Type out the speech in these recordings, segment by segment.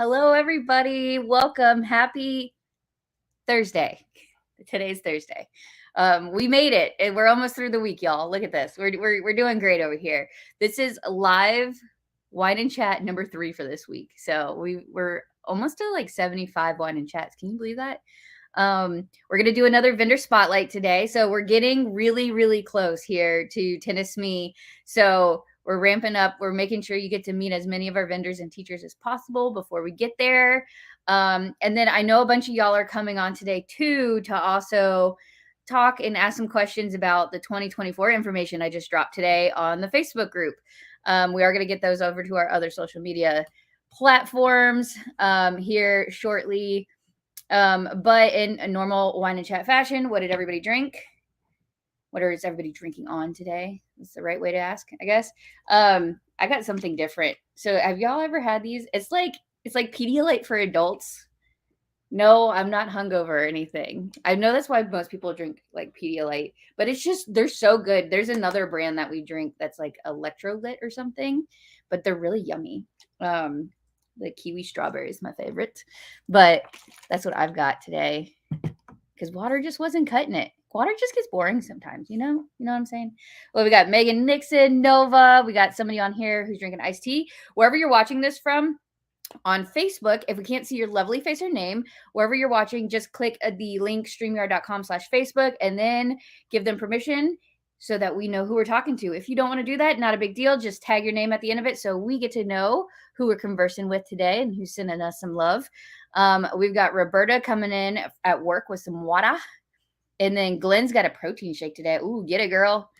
Hello, everybody. Welcome. Happy Thursday. Today's Thursday. We made it, and we're almost through the week, y'all. Look at this. We're doing great over here. This is live wine and chat number 3 for this week. So we're almost to like 75 wine and chats. Can you believe that? We're gonna do another vendor spotlight today. So we're getting really, really close here to Tenne-SME. So we're ramping up. We're making sure you get to meet as many of our vendors and teachers as possible before we get there. And then I know a bunch of y'all are coming on today too to also talk and ask some questions about the 2024 information I just dropped today on the Facebook group. We are going to get those over to our other social media platforms here shortly. But in a normal wine and chat fashion, what did everybody drink? What is everybody drinking on today? That's the right way to ask, I guess. I got something different. So have y'all ever had these? It's like Pedialyte for adults. No, I'm not hungover or anything. I know that's why most people drink like Pedialyte, but it's just, they're so good. There's another brand that we drink that's like Electrolyte or something, but they're really yummy. The kiwi strawberry is my favorite, but that's what I've got today because water just wasn't cutting it. Water just gets boring sometimes, you know what I'm saying? Well, we got Megan Nixon, Nova. We got somebody on here who's drinking iced tea. Wherever you're watching this from on Facebook, if we can't see your lovely face or name, wherever you're watching, just click the link streamyard.com/Facebook and then give them permission so that we know who we're talking to. If you don't want to do that, not a big deal. Just tag your name at the end of it so we get to know who we're conversing with today and who's sending us some love. We've got Roberta coming in at work with some water. And then Glenn's got a protein shake today. Ooh, get it, girl.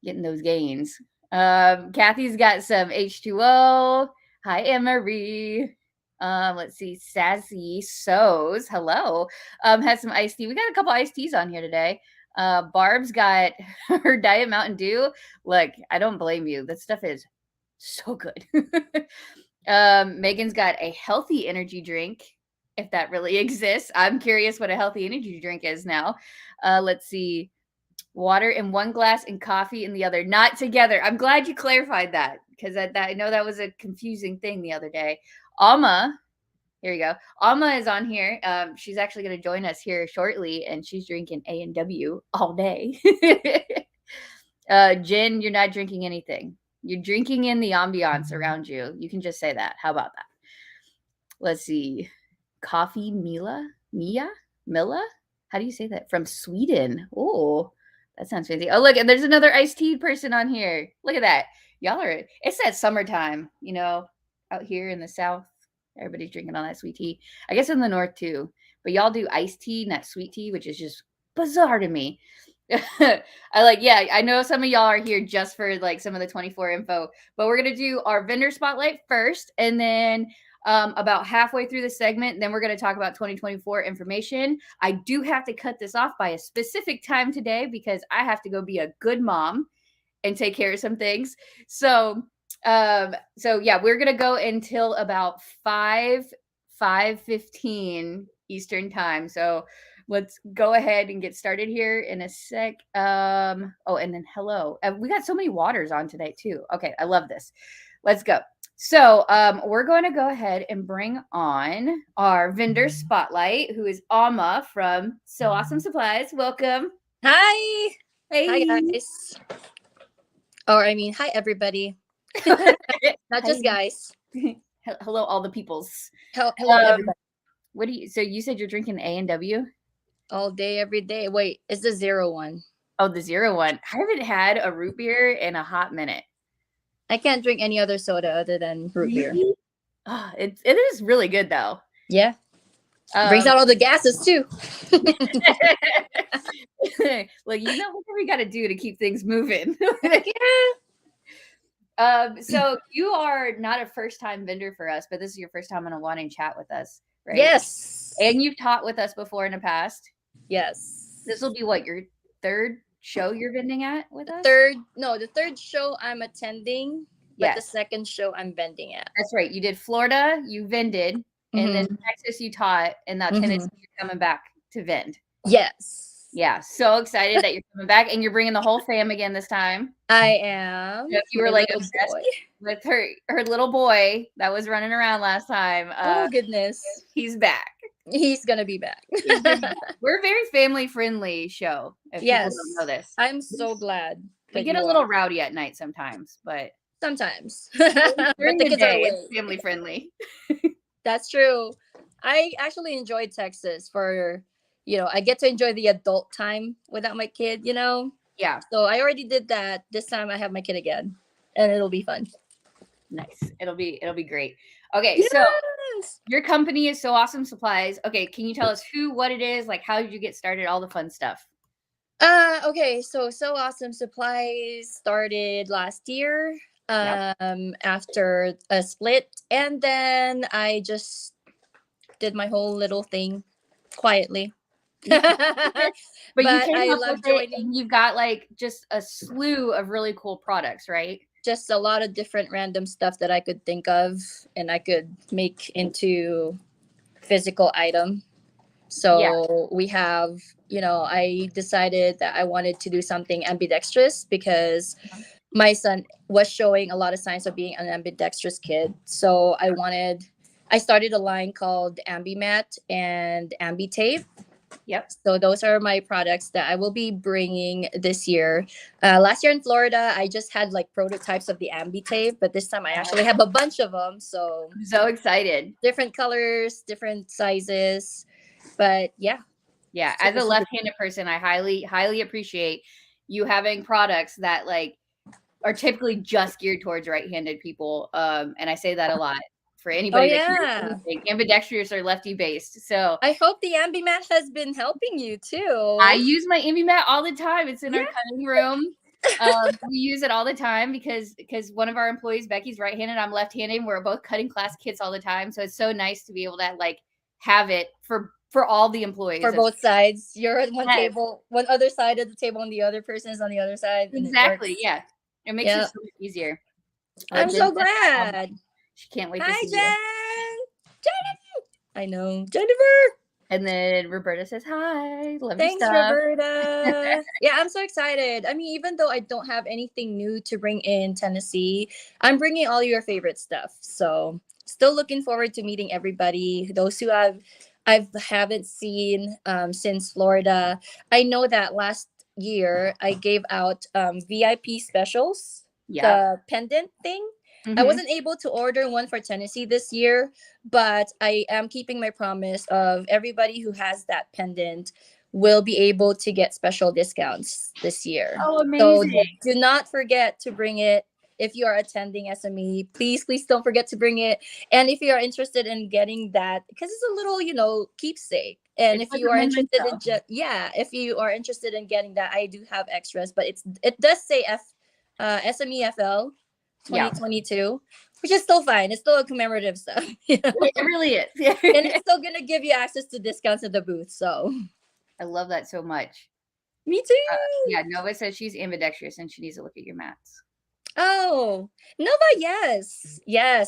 Getting those gains. Kathy's got some H2O. Hi, Anne-Marie. Let's see. Sassy Sews. Hello. Has some iced tea. We got a couple iced teas on here today. Barb's got her Diet Mountain Dew. Look, I don't blame you. That stuff is so good. Megan's got a healthy energy drink, if that really exists. I'm curious what a healthy energy drink is now. Let's see. Water in one glass and coffee in the other. Not together. I'm glad you clarified that because I know that was a confusing thing the other day. Alma, here we go. Alma is on here. She's actually going to join us here shortly, and she's drinking A&W all day. Jen, you're not drinking anything. You're drinking in the ambiance around you. You can just say that. How about that? Let's see. Coffee Mila? How do you say that? From Sweden. Oh, that sounds fancy. Oh, look, and there's another iced tea person on here. Look at that. Y'all are, it's that summertime, out here in the South. Everybody's drinking all that sweet tea. I guess in the North too. But y'all do iced tea, not sweet tea, which is just bizarre to me. I know some of y'all are here just for like some of the 24 info, but we're going to do our vendor spotlight first. And then about halfway through the segment, then we're going to talk about 2024 information. I do have to cut this off by a specific time today because I have to go be a good mom and take care of some things. So yeah, we're going to go until about 5:15 Eastern time. So let's go ahead and get started here in a sec. And then hello. We got so many waters on today too. Okay, I love this. Let's go. So we're going to go ahead and bring on our vendor spotlight, who is Alma from So Awesome Supplies. Welcome. Hi. Hey. Hi, guys. Hi, everybody. Not just guys. Hello, all the peoples. Hello, everybody. So you said you're drinking A&W? All day, every day. Wait, it's the 01. Oh, the 01. I haven't had a root beer in a hot minute. I can't drink any other soda other than root beer. Oh, it is really good though. Yeah. Brings out all the gases too. Like, what we got to do to keep things moving. Yeah. So you are not a first-time vendor for us, but this is your first time on a wine and chat with us, right? Yes. And you've taught with us before in the past. Yes. This will be what, your third show you're vending at with us? The third show I'm attending, but the second show I'm vending at. That's right. You did Florida, you vended, and then Texas you taught, and now Tennessee you're coming back to vend. Yes. Yeah, so excited that you're coming back, and you're bringing the whole fam again this time. I am. You My were like little obsessed boy. with her little boy that was running around last time. Oh goodness, he's back. he's gonna be back. We're a very family friendly show. If Yes, people don't know this, I'm so glad. We get a little rowdy at night sometimes, but sometimes. during But the the kids day, are awake. it's family friendly. That's true. I actually enjoyed Texas for, I get to enjoy the adult time without my kid, Yeah. So I already did that. This time I have my kid again, and it'll be fun. Nice. It'll be great. Okay, yes! So your company is Sew Awesome Supplies. Okay, can you tell us what it is? Like, how did you get started? All the fun stuff. Okay, so Sew Awesome Supplies started last year. After a split, and then I just did my whole little thing quietly. But you came I up love with joining. it, and you've got like just a slew of really cool products, right? Just a lot of different random stuff that I could think of and I could make into physical item. So we have, I decided that I wanted to do something ambidextrous because my son was showing a lot of signs of being an ambidextrous kid. So I started a line called AmbiMat and AmbiTape. Yep. So those are my products that I will be bringing this year. Last year in Florida, I just had like prototypes of the AmbiTape, but this time I actually have a bunch of them. So I'm so excited. Different colors, different sizes, but yeah. Yeah, as a left-handed person, I highly appreciate you having products that like are typically just geared towards right-handed people. And I say that a lot for anybody that ambidextrous or lefty based. So I hope the AmbiMat has been helping you too. I use my AmbiMat all the time. It's in our cutting room. We use it all the time because one of our employees, Becky's right-handed, I'm left-handed. We're both cutting class kits all the time. So it's so nice to be able to like have it for all the employees. For both sides. You're at one table, one other side of the table, and the other person is on the other side. Exactly. It makes it so much easier. I'm so glad. She can't wait to see Jen. Jennifer. I know. Jennifer. And then Roberta says hi. Love Thanks, your stuff. Roberta. Yeah, I'm so excited. I mean, even though I don't have anything new to bring in Tennessee, I'm bringing all your favorite stuff. So still looking forward to meeting everybody. Those who I haven't seen since Florida. I know that last year I gave out VIP specials, the pendant thing. I wasn't able to order one for Tennessee this year, but I am keeping my promise of everybody who has that pendant will be able to get special discounts this year. Oh, amazing. So do not forget to bring it. If you are attending SME, please don't forget to bring it. And if you are interested in getting that, because it's a little, keepsake. And if you are interested if you are interested in getting that, I do have extras, but it does say SMEFL 2022, which is still fine. It's still a commemorative stuff. It really is. And it's still gonna give you access to discounts at the booth. So I love that so much. Me too. Nova says she's ambidextrous and she needs to look at your mats. Oh, Nova, yes.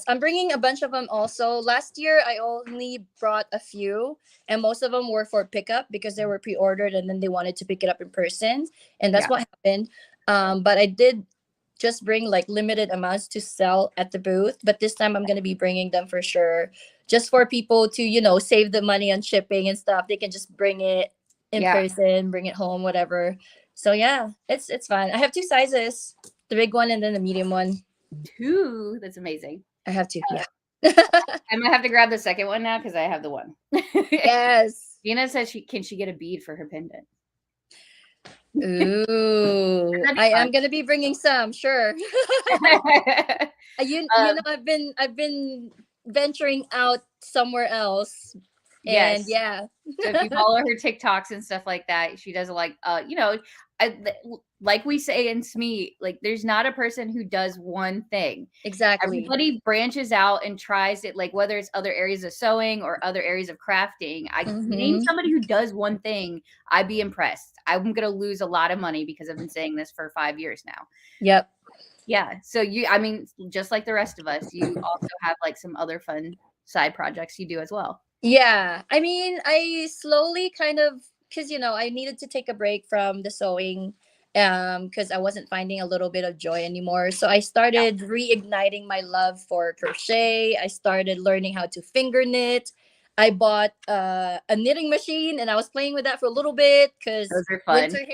I'm bringing a bunch of them also. Last year, I only brought a few, and most of them were for pickup because they were pre-ordered, and then they wanted to pick it up in person, and that's what happened. But I did just bring like limited amounts to sell at the booth, but this time I'm going to be bringing them for sure, just for people to save the money on shipping and stuff. They can just bring it in person, bring it home, whatever. So yeah, it's fun. I have 2 sizes. The big one and then the medium one. 2? That's amazing. I have 2. Yeah. I'm gonna have to grab the second one now because I have the one. Yes. Dina says can she get a bead for her pendant? Ooh, I am gonna be bringing some, sure. I've been venturing out somewhere else. And so if you follow her TikToks and stuff like that, she does like like we say in SME, like there's not a person who does one thing. Exactly. Everybody branches out and tries it, like whether it's other areas of sewing or other areas of crafting. I name somebody who does one thing, I'd be impressed. I'm gonna lose a lot of money because I've been saying this for 5 years now. Yep. Yeah. So just like the rest of us, you also have like some other fun side projects you do as well. Yeah. I mean, I slowly kind of because I needed to take a break from the sewing, because I wasn't finding a little bit of joy anymore. So I started reigniting my love for crochet. I started learning how to finger knit. I bought a knitting machine and I was playing with that for a little bit because Those are fun. winter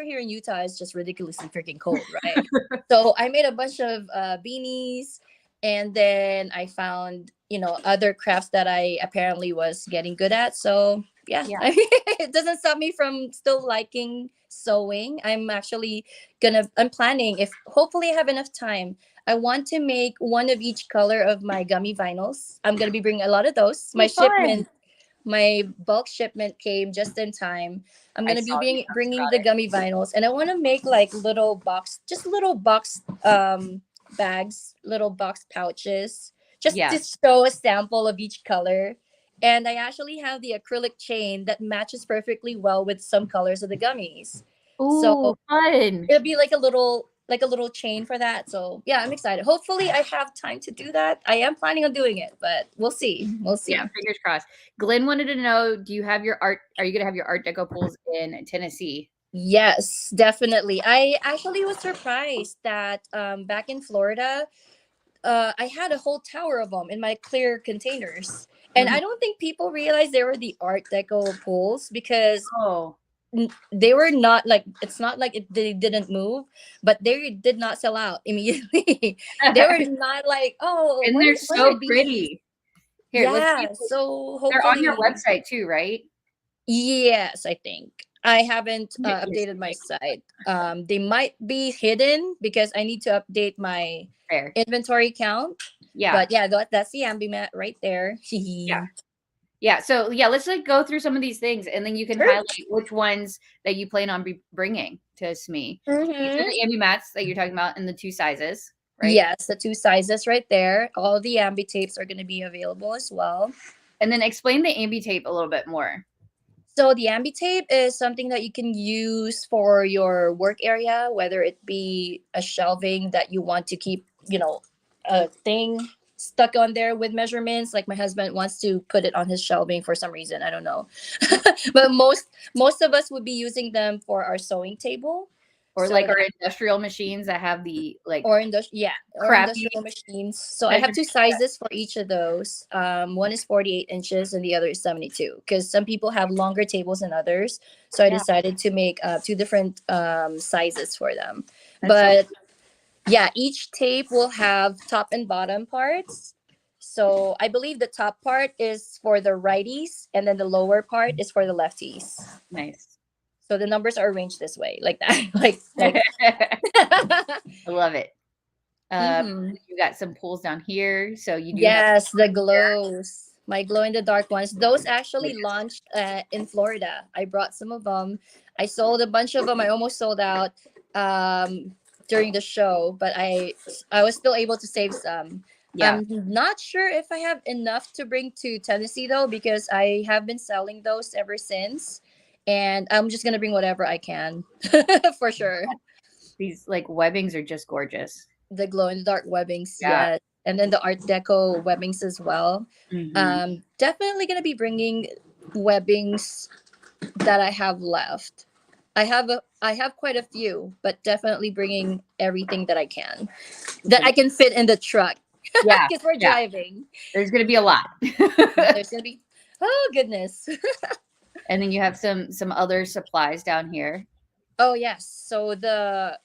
here in Utah is just ridiculously freaking cold, right? So I made a bunch of beanies, and then I found other crafts that I apparently was getting good at. So yeah, Yeah. it doesn't stop me from still liking sewing. I'm planning, if hopefully I have enough time, I want to make one of each color of my gummy vinyls. I'm gonna be bringing a lot of those. Fun. My bulk shipment came just in time. I'm I gonna saw be you post bringing about the it. gummy vinyls, and I want to make like little box bags, little box pouches, just Yeah. to show a sample of each color. And I actually have the acrylic chain that matches perfectly well with some colors of the gummies. Ooh, So fun. it'll be like a little chain for that. So yeah, I'm excited. Hopefully I have time to do that. I am planning on doing it, but we'll see. We'll see. Yeah, fingers crossed. Glenn wanted to know, do you have your art? Are you going to have your Art Deco pools in Tennessee? Yes, definitely. I actually was surprised that back in Florida, I had a whole tower of them in my clear containers. And Mhm. I don't think people realized they were the Art Deco pools because Oh, they were not like, it's not like they didn't move, but they did not sell out immediately. They were not like, oh, and they're what are so these? pretty. Here, let's see. Yeah, so They're on your hopefully. website too, right? Yes, I think. I haven't You're updated my site. They might be hidden because I need to update my fair. inventory count. Yeah. But yeah, that's the ambimat right there. Yeah. Yeah. So yeah, let's like go through some of these things, and then you can Sure. highlight which ones that you plan on bringing to SME. These are Mm-hmm. the ambi mats that you're talking about in the 2 sizes, right? Yes, the 2 sizes right there. All the ambi tapes are going to be available as well. And then explain the ambi tape a little bit more. So the ambi tape is something that you can use for your work area, whether it be a shelving that you want to keep, a thing stuck on there with measurements. Like my husband wants to put it on his shelving for some reason. I don't know. But most of us would be using them for our sewing table. Or So like our that industrial machines that have the like or crappy industrial machines. So I have two measurement. sizes for each of those. One is 48 inches and the other is 72, because some people have longer tables than others. So I Yeah. decided to make two different sizes for them. That's so But yeah, each tape will have top and bottom parts. So I believe the top part is for the righties and then the lower part is for the lefties. nice. So the numbers are arranged this way, like that. like I love it. Mhm. You got some pools down here, so you do have Yes, the glows. My glow in the dark ones. Those actually gorgeous. launched in Florida. I brought some of them. I sold a bunch of them. I almost sold out during the show, but I was still able to save some. Yeah. I'm not sure if I have enough to bring to Tennessee though, because I have been selling those ever since. And I'm just gonna bring whatever I can for sure. These like webbings are just gorgeous. The glow in the dark webbings, Yeah. yes, and then the Art Deco webbings as well. Mhm. Definitely gonna be bringing webbings that I have left. I have quite a few, but definitely bringing everything that I can that I can fit in the truck Yeah. because we're Yeah. driving. There's gonna be a lot. There's gonna be, oh goodness. And then you have some other supplies down here. Oh yes, so the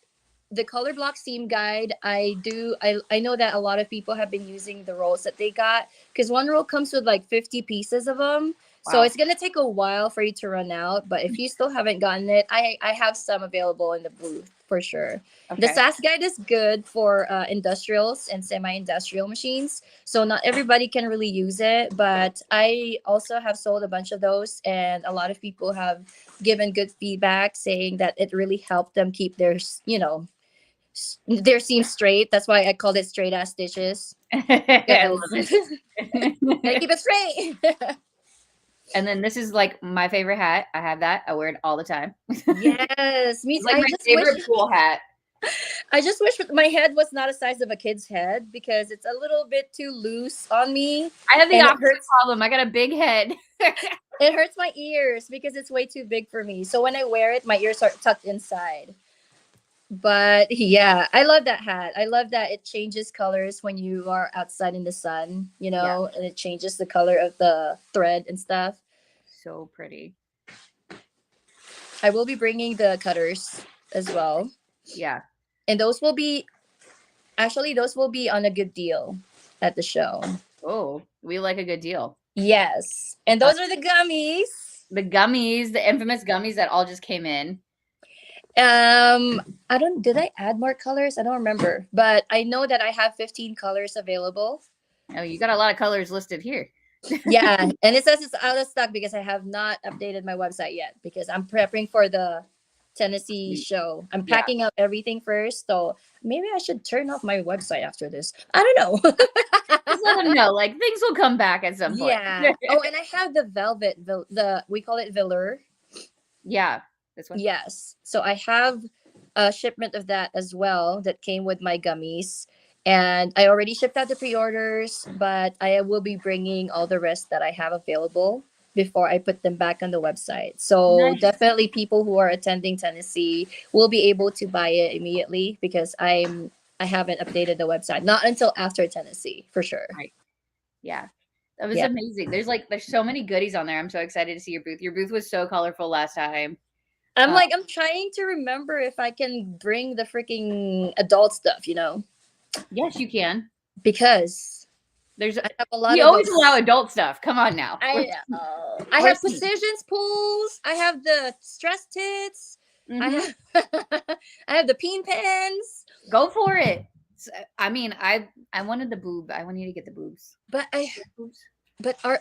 color block seam guide, I know that a lot of people have been using the rolls that they got, because one roll comes with like 50 pieces of them. So Wow. it's gonna take a while for you to run out, but if you still haven't gotten it, I have some available in the booth for sure. The Okay. SAS guide is good for industrials and semi-industrial machines, so not everybody can really use it, but I also have sold a bunch of those, and a lot of people have given good feedback saying that it really helped them keep their seams straight. That's why I called it straight ass stitches. I love Gotta it. keep it straight. And then this is like my favorite hat. I have that. I wear it all the time. Yes, me It's too. like my favorite pool hat. I just wish my head was not a size of a kid's head, because it's a little bit too loose on me. I have the And it opposite hurts. problem. I got a big head. It hurts my ears because it's way too big for me. So when I wear it, my ears are tucked inside. But yeah, I love that hat. I love that it changes colors when you are outside in the sun, Yeah. and it changes the color of the thread and stuff. So pretty. I will be bringing the cutters as well. Yeah. And those will be on a good deal at the show. Oh, we like a good deal. Yes. And those are the gummies. The gummies, the infamous gummies that all just came in. Did I add more colors? I don't remember, but I know that I have 15 colors available. Oh, you got a lot of colors listed here. Yeah, and it says it's out of stock because I have not updated my website yet because I'm prepping for the Tennessee show. I'm packing up everything first, so maybe I should turn off my website after this. I don't know. Just let them know, like things will come back at some point. Yeah. Oh, and I have the velvet, we call it velour. Yeah, this one. Yes. So I have a shipment of that as well that came with my gummies. And I already shipped out the pre-orders, but I will be bringing all the rest that I have available before I put them back on the website. So definitely people who are attending Tennessee will be able to buy it immediately because I haven't updated the website. Not until after Tennessee, for sure. Right. Yeah. That was amazing. There's so many goodies on there. I'm so excited to see your booth. Your booth was so colorful last time. I'm trying to remember if I can bring the freaking adult stuff, Yes, you can. Because I have a lot. You always allow adult stuff. Come on now. I have precisions pools. I have the stress tits. I have the peen pens. Go for it. I mean, I wanted the boob. I want you to get the boobs.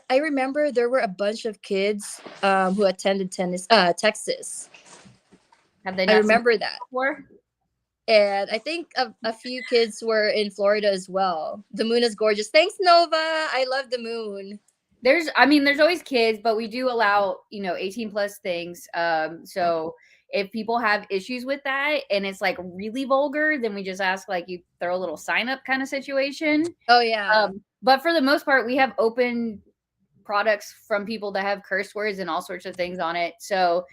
I remember there were a bunch of kids who attended Texas. Have they? I remember that. Before? And I think a few kids were in Florida as well. The moon is gorgeous. Thanks, Nova. I love the moon. There's always kids, but we do allow, 18 plus things. So if people have issues with that and it's like really vulgar, then we just ask like you throw a little sign up kind of situation. Oh yeah. But for the most part, we have open products from people that have curse words and all sorts of things on it. So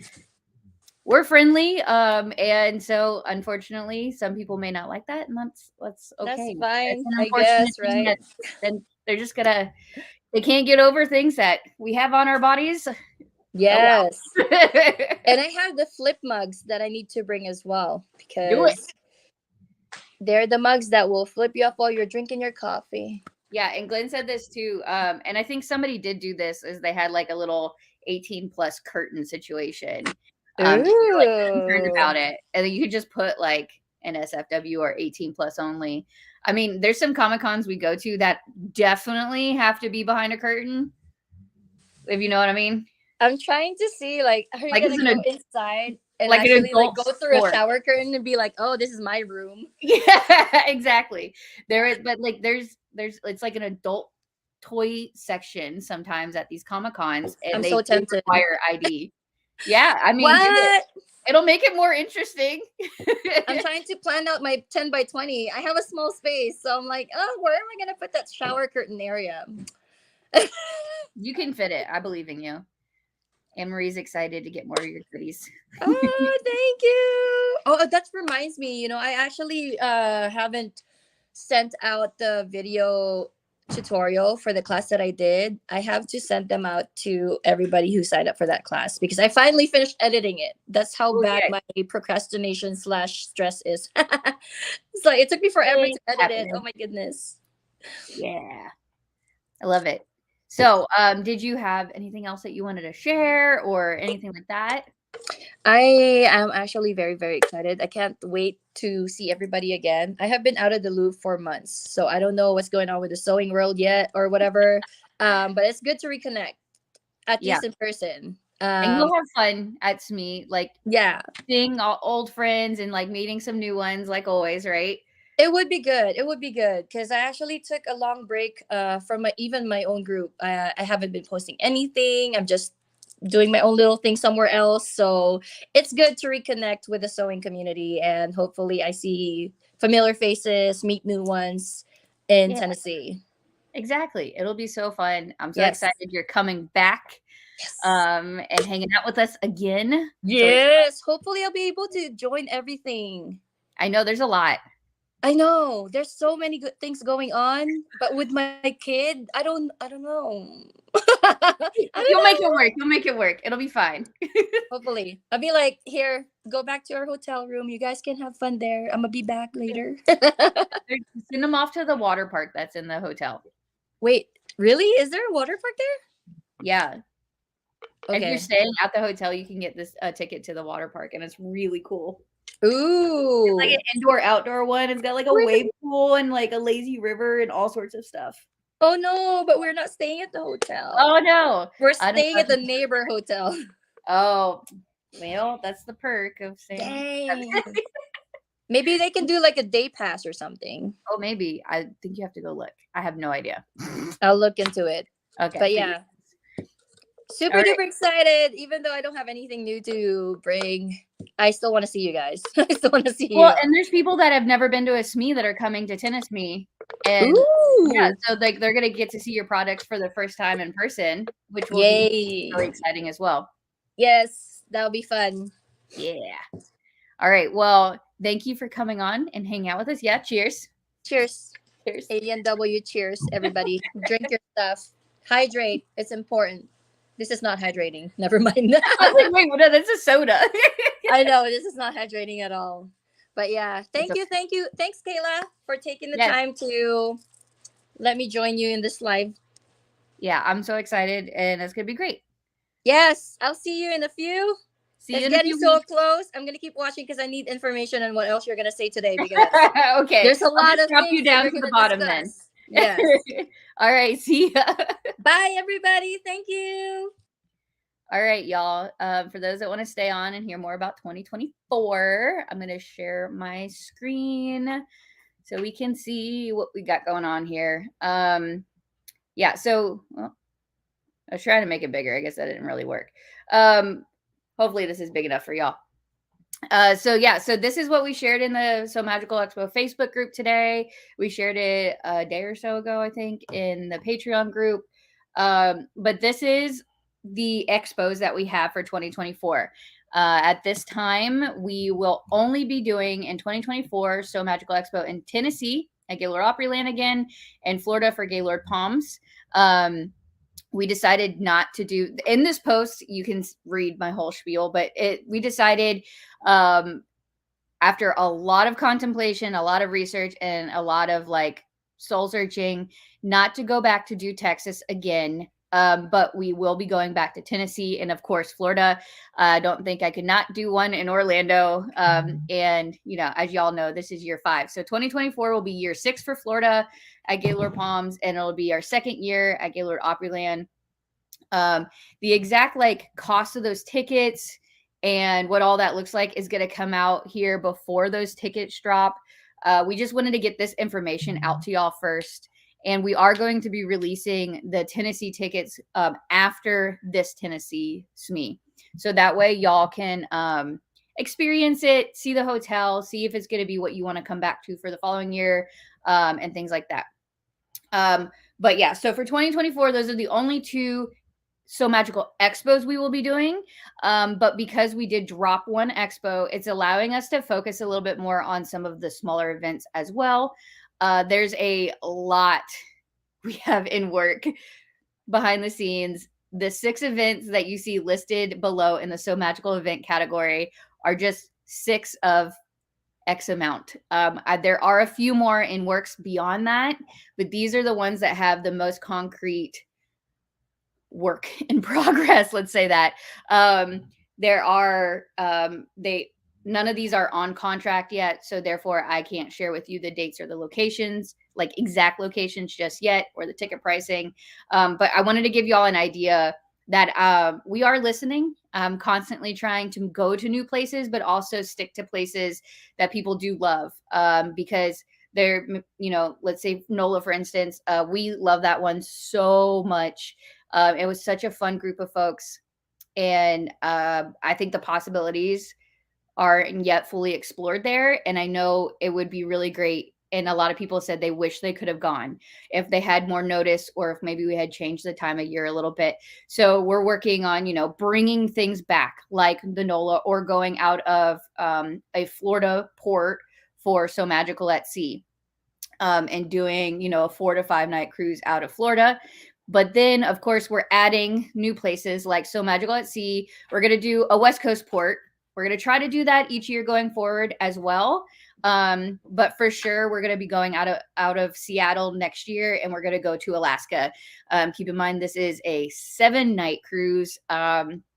we're friendly. And so unfortunately, some people may not like that, and that's okay. That's fine, I guess, right? Then they're just they can't get over things that we have on our bodies. Yes. And I have the flip mugs that I need to bring as well because they're the mugs that will flip you up while you're drinking your coffee. Yeah, and Glenn said this too. And I think somebody did do this, is they had like a little 18 plus curtain situation. Concerned about it, and then you could just put like an SFW or 18 plus only. I mean, there's some Comic Cons we go to that definitely have to be behind a curtain, if you know what I mean. I'm trying to see, like, are you gonna go inside and like actually like go through a shower curtain and be like, oh, this is my room? Yeah, exactly. But like there's it's like an adult toy section sometimes at these Comic Cons, and they so require ID. Yeah, I mean, it'll make it more interesting. I'm trying to plan out my 10 by 20. I have a small space, so I'm like, oh, where am I gonna put that shower curtain area? You can fit it. I believe in you. Anne Marie's excited to get more of your goodies. Oh, thank you. Oh, that reminds me. I actually haven't sent out the video tutorial for the class that I did. I have to send them out to everybody who signed up for that class because I finally finished editing it. That's how bad my procrastination / stress is. So it took me forever to edit it. Oh my goodness. Yeah. I love it. So, did you have anything else that you wanted to share or anything like that? I am actually very, very excited. I can't wait to see everybody again. I have been out of the loop for months, so I don't know what's going on with the sewing world yet or whatever. But it's good to reconnect, at least in person. And you'll have fun at SME, like seeing all old friends and like meeting some new ones, like always, right? It would be good. It would be good because I actually took a long break from even my own group. I haven't been posting anything. I'm just doing my own little thing somewhere else. So it's good to reconnect with the sewing community, and hopefully I see familiar faces, meet new ones in Tennessee. Exactly. It'll be so fun. I'm so excited you're coming back. Yes. And hanging out with us again. So Yes. Hopefully I'll be able to join everything. I know there's a lot. I know there's so many good things going on, but with my kid, I don't know. I don't You'll make know. it work. You'll make it work. It'll be fine. Hopefully. I'll be like, here, go back to our hotel room. You guys can have fun there. I'm gonna be back later. Send them off to the water park that's in the hotel. Wait, really? Is there a water park there? Yeah. If you're Okay. staying at the hotel, you can get this ticket to the water park, and it's really cool. It's like Ooh. an indoor outdoor one. It's got like a wave pool and like a lazy river and all sorts of stuff. Oh no, but we're not staying at the hotel. Oh no. We're staying at the neighbor hotel. Oh, well, that's the perk of staying. Dang. Maybe they can do like a day pass or something. Oh, maybe. I think you have to go look. I have no idea. I'll look into it. Okay. But yeah. Super duper excited. Even though I don't have anything new to bring, I still want to see you guys. I still want to see you. Well, and there's people that have never been to a SME that are coming to Tenne-SME. And yeah, so like they're gonna get to see your products for the first time in person, which will be really exciting as well. Yes, that'll be fun. Yeah. All right. Well, thank you for coming on and hanging out with us. Yeah. Cheers. Cheers. Cheers. ANW. Cheers, everybody. Drink your stuff. Hydrate. It's important. This is not hydrating. Never mind. I was like, wait, no, that's a soda. I know this is not hydrating at all. But yeah, thank you. Thanks, Kayla, for taking the time to let me join you in this live. Yeah, I'm so excited, and it's gonna be great. Yes, I'll see you in a few. It's getting so close. I'm gonna keep watching because I need information on what else you're gonna say today. Because okay, there's a lot of drop things you down to the bottom discuss. Then. Yes. All right. See ya. Bye, everybody. Thank you. All right, y'all. For those that want to stay on and hear more about 2024, I'm going to share my screen so we can see what we got going on here. Yeah, so well, I was trying to make it bigger. I guess that didn't really work. Hopefully this is big enough for y'all. So this is what we shared in the Sew Magical Expo Facebook group today. We shared it a day or so ago, I think, in the Patreon group. But this is the expos that we have for 2024. At this time, we will only be doing in 2024 Sew Magical Expo in Tennessee at Gaylord Opryland again, and Florida for Gaylord Palms. We decided not to do in this post. You can read my whole spiel, but we decided after a lot of contemplation, a lot of research, and a lot of like soul searching, not to go back to do Texas again. But we will be going back to Tennessee and of course Florida. I don't think I could not do one in Orlando. And you know, as y'all know, this is year 5. So 2024 will be year 6 for Florida at Gaylord Palms, and it'll be our second year at Gaylord Opryland. The exact like cost of those tickets and what all that looks like is going to come out here before those tickets drop. We just wanted to get this information out to y'all first. And we are going to be releasing the Tennessee tickets after this Tennessee SME. So that way y'all can experience it, see the hotel, see if it's going to be what you want to come back to for the following year, and things like that. But yeah, so for 2024, those are the only 2 Sew Magical Expos we will be doing. But because we did drop one expo, it's allowing us to focus a little bit more on some of the smaller events as well. There's a lot we have in work behind the scenes. The 6 events that you see listed below in the Sew Magical event category are just 6 of X amount. There are a few more in works beyond that, but these are the ones that have the most concrete work in progress. Let's say that. There are none of these are on contract yet, so therefore I can't share with you the dates or the locations, like exact locations just yet, or the ticket pricing. But I wanted to give you all an idea that we are listening. I'm constantly trying to go to new places, but also stick to places that people do love, because they're, you know, let's say NOLA, for instance. We love that one so much. It was such a fun group of folks. And I think the possibilities aren't yet fully explored there. And I know it would be really great And a lot of people said they wish they could have gone if they had more notice, or if maybe we had changed the time of year a little bit. So we're working on, bringing things back like the NOLA, or going out of a Florida port for Sew Magical at Sea, and doing, a 4 to 5 night cruise out of Florida. But then, of course, we're adding new places like Sew Magical at Sea. We're going to do a West Coast port. We're going to try to do that each year going forward as well. But for sure, we're going to be going out of Seattle next year, and we're going to go to Alaska. Keep in mind, this is a 7-night cruise.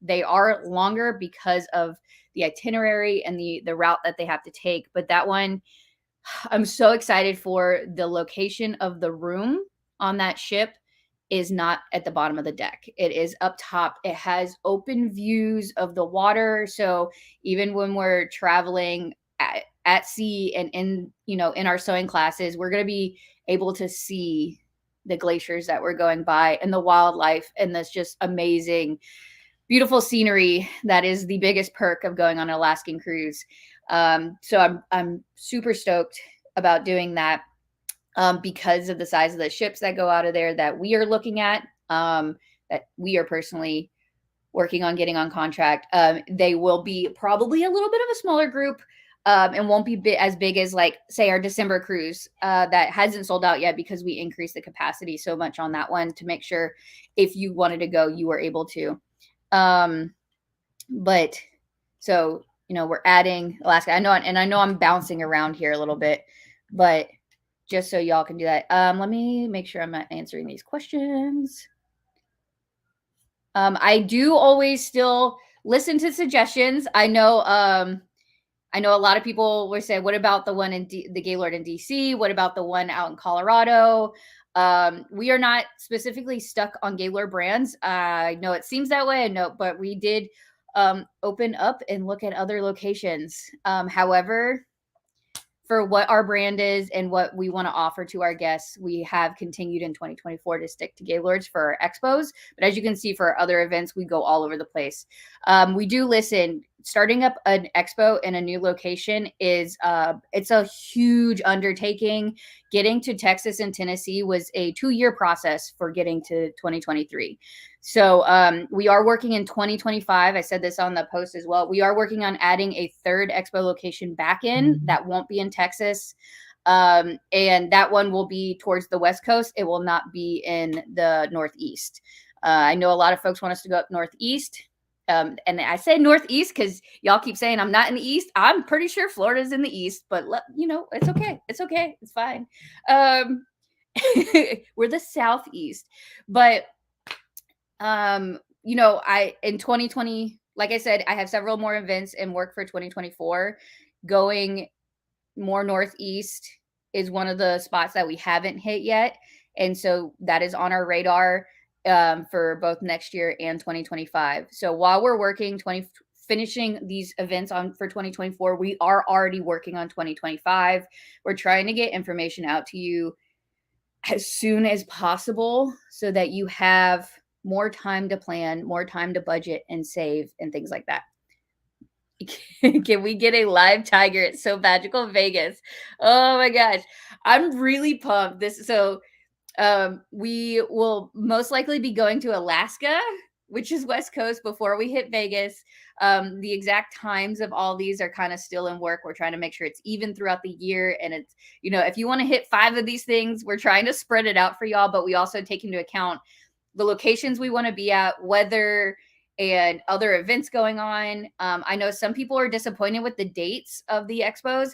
They are longer because of the itinerary and the route that they have to take. But that one, I'm so excited for. The location of the room on that ship is not at the bottom of the deck. It is up top. It has open views of the water. So even when we're traveling at sea and in our sewing classes, we're going to be able to see the glaciers that we're going by and the wildlife and this just amazing, beautiful scenery. That is the biggest perk of going on an Alaskan cruise. So I'm super stoked about doing that. Because of the size of the ships that go out of there that we are looking at, that we are personally working on getting on contract. They will be probably a little bit of a smaller group, and won't be as big as, like, say, our December cruise that hasn't sold out yet, because we increased the capacity so much on that one to make sure if you wanted to go, you were able to. But so, we're adding Alaska. I know I'm bouncing around here a little bit, but just so y'all can do that. Let me make sure I'm not answering these questions. I do always still listen to suggestions. I know a lot of people will say, what about the one in the Gaylord in DC? What about the one out in Colorado? We are not specifically stuck on Gaylord brands. I know it seems that way. I know, but we did open up and look at other locations. However, for what our brand is and what we want to offer to our guests, we have continued in 2024 to stick to Gaylords for our expos. But as you can see, for our other events, we go all over the place. We do listen. Starting up an expo in a new location is it's a huge undertaking. Getting to Texas and Tennessee was a 2-year process for getting to 2023. So we are working in 2025. I said this on the post as well. We are working on adding a 3rd expo location back in that won't be in Texas. And that one will be towards the West Coast. It will not be in the Northeast. I know a lot of folks want us to go up Northeast. And I say Northeast because y'all keep saying I'm not in the East. I'm pretty sure Florida's in the East, but it's okay. It's okay. It's fine. We're the Southeast, but in 2020, like I said, I have several more events in work for 2024. Going more Northeast is one of the spots that we haven't hit yet. And so that is on our radar for both next year and 2025. So while we're working finishing these events for 2024, we are already working on 2025. We're trying to get information out to you as soon as possible so that you have more time to plan, more time to budget and save and things like that. Can we get a live tiger at Sew Bagical Vegas? Oh my gosh. I'm really pumped. We will most likely be going to Alaska, which is West Coast, before we hit Vegas. The exact times of all these are kind of still in work. We're trying to make sure it's even throughout the year. And it's, if you want to hit 5 of these things, we're trying to spread it out for y'all, but we also take into account the locations we want to be at, weather, and other events going on. I know some people are disappointed with the dates of the expos.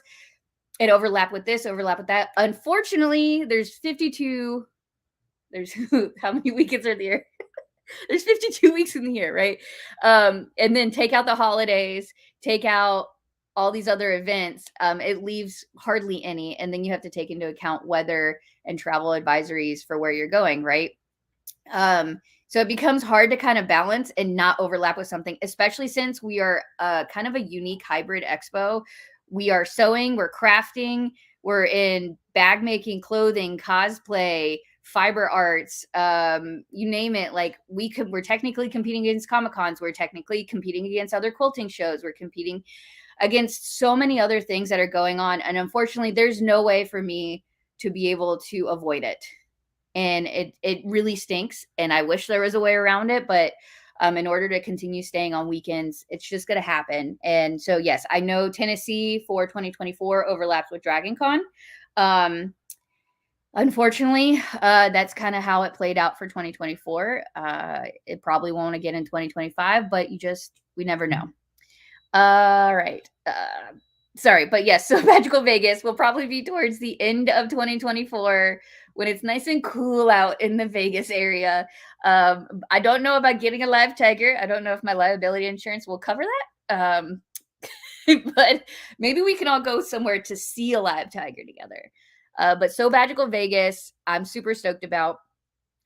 It overlap with this, overlap with that. Unfortunately, there's 52. There's how many weekends are in the year? There's 52 weeks in the year, right? And then take out the holidays, take out all these other events. It leaves hardly any. And then you have to take into account weather and travel advisories for where you're going, right? So it becomes hard to kind of balance and not overlap with something, especially since we are kind of a unique hybrid expo. We are sewing, we're crafting, we're in bag making, clothing, cosplay, fiber arts, you name it. Like we're technically competing against Comic-Cons. We're technically competing against other quilting shows. We're competing against so many other things that are going on. And unfortunately, there's no way for me to be able to avoid it. And it really stinks. And I wish there was a way around it, but in order to continue staying on weekends, it's just going to happen. And so, yes, I know Tennessee for 2024 overlaps with DragonCon. Unfortunately, that's kind of how it played out for 2024. It probably won't again in 2025, but we never know. All right. Sorry, but yes, so Magical Vegas will probably be towards the end of 2024 when it's nice and cool out in the Vegas area. I don't know about getting a live tiger. I don't know if my liability insurance will cover that. But maybe we can all go somewhere to see a live tiger together. But Sew Bagical Vegas, I'm super stoked about.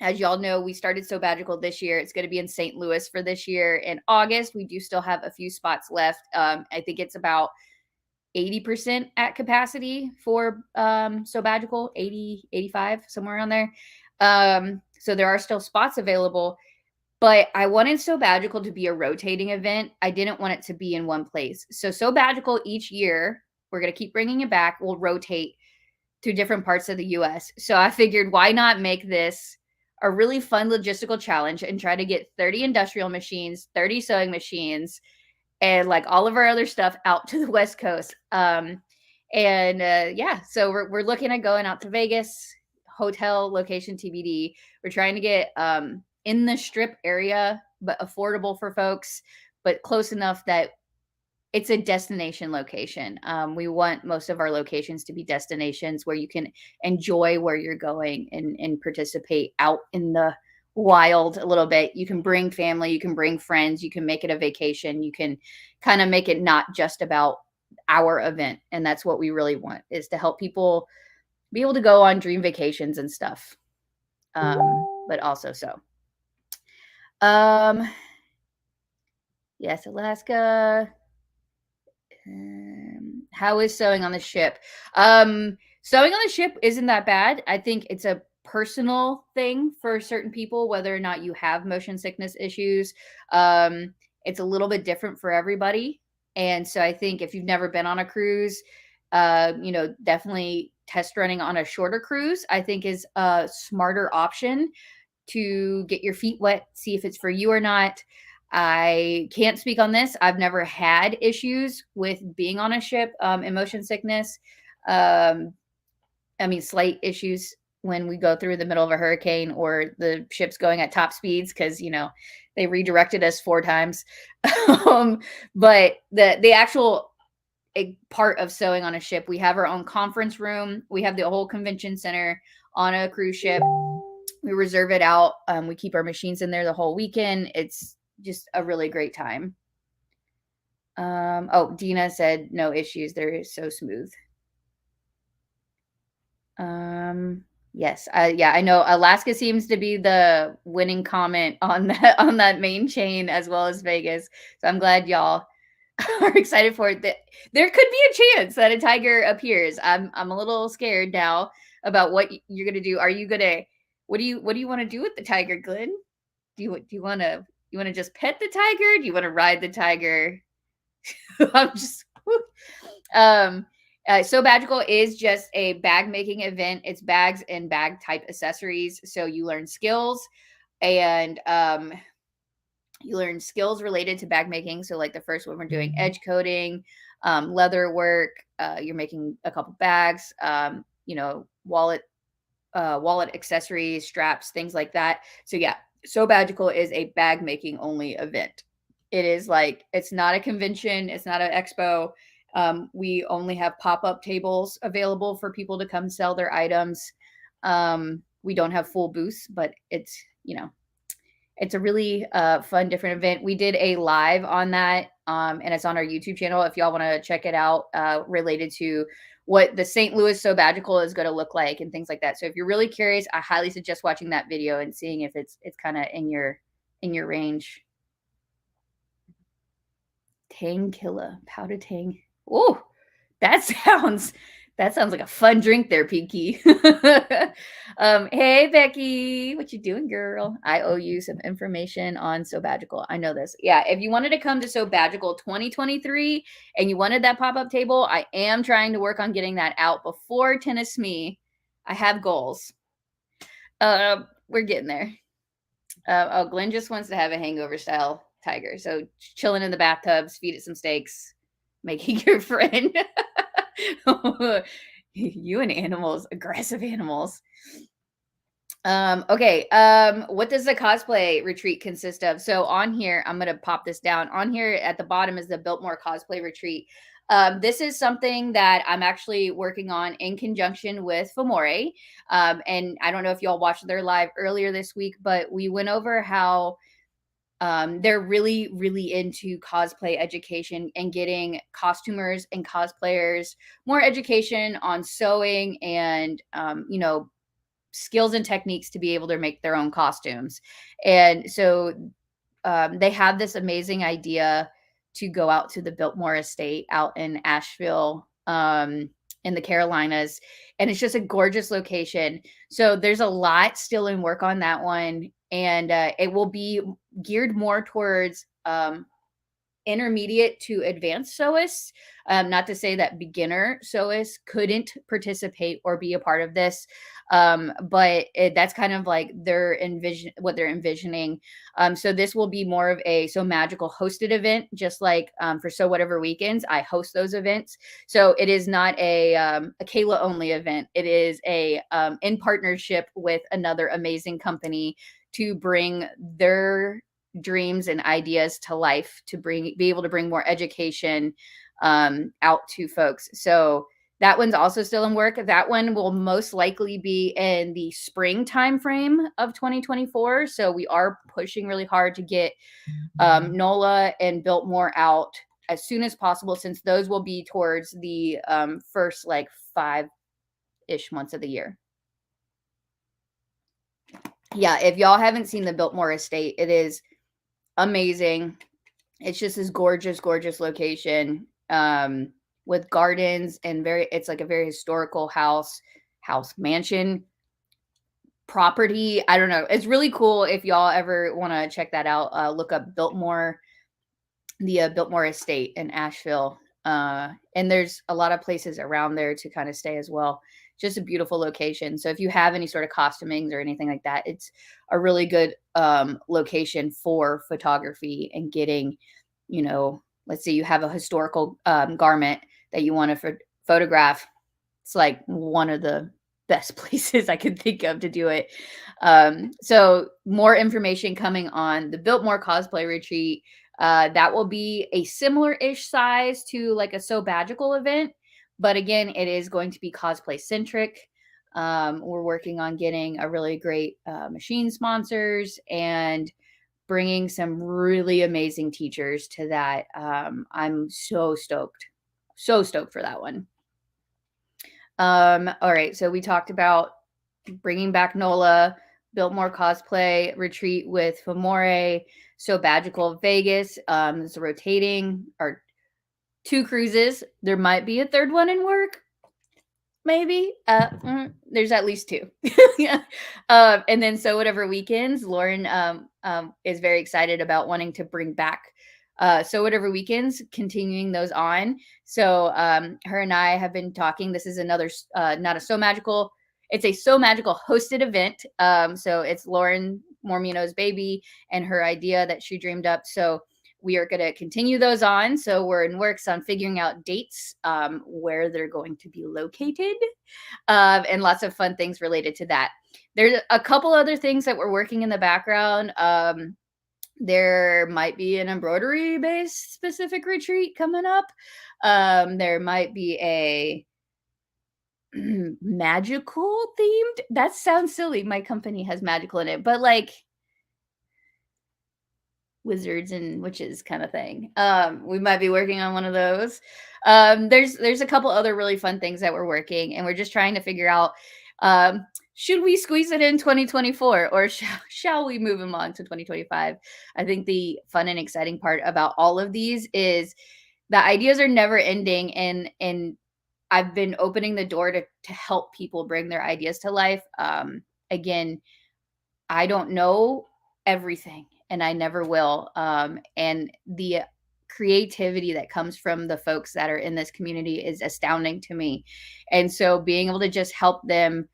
As y'all know, we started Sew Bagical this year. It's going to be in St. Louis for this year. In August, we do still have a few spots left. I think it's about 80% at capacity for Sew Bagical, 80, 85, somewhere around there. So there are still spots available. But I wanted Sew Bagical to be a rotating event. I didn't want it to be in one place. So Sew Bagical each year, we're going to keep bringing it back. We'll rotate to different parts of the U.S. So I figured, why not make this a really fun logistical challenge and try to get 30 industrial machines, 30 sewing machines, and like all of our other stuff out to the West Coast. Yeah, so we're looking at going out to Vegas, hotel location TBD. We're trying to get in the Strip area, but affordable for folks, but close enough that it's a destination location. We want most of our locations to be destinations where you can enjoy where you're going and participate out in the wild a little bit. You can bring family, you can bring friends, you can make it a vacation. You can kind of make it not just about our event. And that's what we really want, is to help people be able to go on dream vacations and stuff. But also so. Yes, Alaska. How is sewing on the ship? Sewing on the ship isn't that bad. I think it's a personal thing for certain people, whether or not you have motion sickness issues. It's a little bit different for everybody. And so I think if you've never been on a cruise, definitely test running on a shorter cruise, I think is a smarter option to get your feet wet, see if it's for you or not. I can't speak on this. I've never had issues with being on a ship in motion sickness. Slight issues when we go through the middle of a hurricane or the ship's going at top speeds because, they redirected us 4 times. But the actual part of sewing on a ship, we have our own conference room. We have the whole convention center on a cruise ship. We reserve it out. We keep our machines in there the whole weekend. It's just a really great time. Dina said no issues. They're so smooth. Yes. I know Alaska seems to be the winning comment on that main chain as well as Vegas. So I'm glad y'all are excited for it. There could be a chance that a tiger appears. I'm a little scared now about what you're gonna do. Are you gonna what do you want to do with the tiger, Glenn? Do you want to just pet the tiger? Do you want to ride the tiger? I'm just Sew Bagical is just a bag making event. It's bags and bag type accessories. So you learn skills and you learn skills related to bag making. So like the first one, we're doing edge coating, leather work. You're making a couple bags, wallet accessories, straps, things like that. So yeah, Sew Bagical is a bag making only event. It is it's not a convention. It's not an expo. We only have pop-up tables available for people to come sell their items. We don't have full booths, but it's a really fun, different event. We did a live on that, and it's on our YouTube channel if y'all want to check it out, related to what the St. Louis Sew Bagical is going to look like and things like that. So if you're really curious, I highly suggest watching that video and seeing if it's kind of in your range. Tang Killa, powder tang. Oh, that sounds That sounds like a fun drink there, Pinky. Hey, Becky, what you doing, girl? I owe you some information on Sew Bagical. I know this. Yeah, if you wanted to come to Sew Bagical 2023 and you wanted that pop-up table, I am trying to work on getting that out before Tenne-SME. I have goals. We're getting there. Oh, Glenn just wants to have a hangover style tiger. So chilling in the bathtubs, feed it some steaks, making your friend. You and animals, aggressive animals. Okay. What does the cosplay retreat consist of? So on here, I'm gonna pop this down. On here at the bottom is the Biltmore Cosplay Retreat. This is something that I'm actually working on in conjunction with Famore. And I don't know if y'all watched their live earlier this week, but we went over how they're really, really into cosplay education and getting costumers and cosplayers more education on sewing and, skills and techniques to be able to make their own costumes. And so they have this amazing idea to go out to the Biltmore estate out in Asheville, in the Carolinas. And it's just a gorgeous location. So there's a lot still in work on that one. And it will be geared more towards intermediate to advanced sewists. Not to say that beginner sewists couldn't participate or be a part of this, but that's kind of like what they're envisioning. So this will be more of a Sew Magical hosted event, just like for Sew Whatever Weekends, I host those events. So it is not a Kayla only event. It is a in partnership with another amazing company to bring their dreams and ideas to life, to be able to bring more education out to folks. So that one's also still in work. That one will most likely be in the spring time frame of 2024. So we are pushing really hard to get NOLA and Biltmore out as soon as possible, since those will be towards the first like 5-ish months of the year. Yeah, if y'all haven't seen the Biltmore estate, it is amazing. It's just this gorgeous, gorgeous location with gardens and it's like a very historical house mansion property. I don't know. It's really cool. If y'all ever want to check that out, look up Biltmore, the Biltmore estate in Asheville. And there's a lot of places around there to kind of stay as well. Just a beautiful location. So if you have any sort of costumings or anything like that, it's a really good location for photography and getting, let's say you have a historical garment that you want to photograph. It's like one of the best places I could think of to do it. So more information coming on the Biltmore Cosplay Retreat. That will be a similar-ish size to like a Sew Bagical event. But again, it is going to be cosplay centric. We're working on getting a really great machine sponsors and bringing some really amazing teachers to that. I'm so stoked for that one. All right, so we talked about bringing back NOLA, Biltmore Cosplay Retreat with Famore, Sew Bagical Vegas. It's rotating, or 2 cruises. There might be a 3rd one in work. Maybe. There's at least 2. Yeah. And then Sew Whatever Weekends. Lauren is very excited about wanting to bring back Sew Whatever Weekends, continuing those on. So her and I have been talking. This is another, not a Sew Magical. It's a Sew Magical hosted event. So it's Lauren Mormino's baby and her idea that she dreamed up. So we are going to continue those on. So we're in works on figuring out dates, where they're going to be located, and lots of fun things related to that. There's a couple other things that we're working in the background. There might be an embroidery-based specific retreat coming up. There might be a magical themed. That sounds silly. My company has magical in it, but like wizards and witches kind of thing. We might be working on one of those. There's a couple other really fun things that we're working, and we're just trying to figure out, should we squeeze it in 2024 or shall we move them on to 2025? I think the fun and exciting part about all of these is the ideas are never ending, and I've been opening the door to help people bring their ideas to life. Again, I don't know everything, and I never will. And the creativity that comes from the folks that are in this community is astounding to me. And so being able to just help them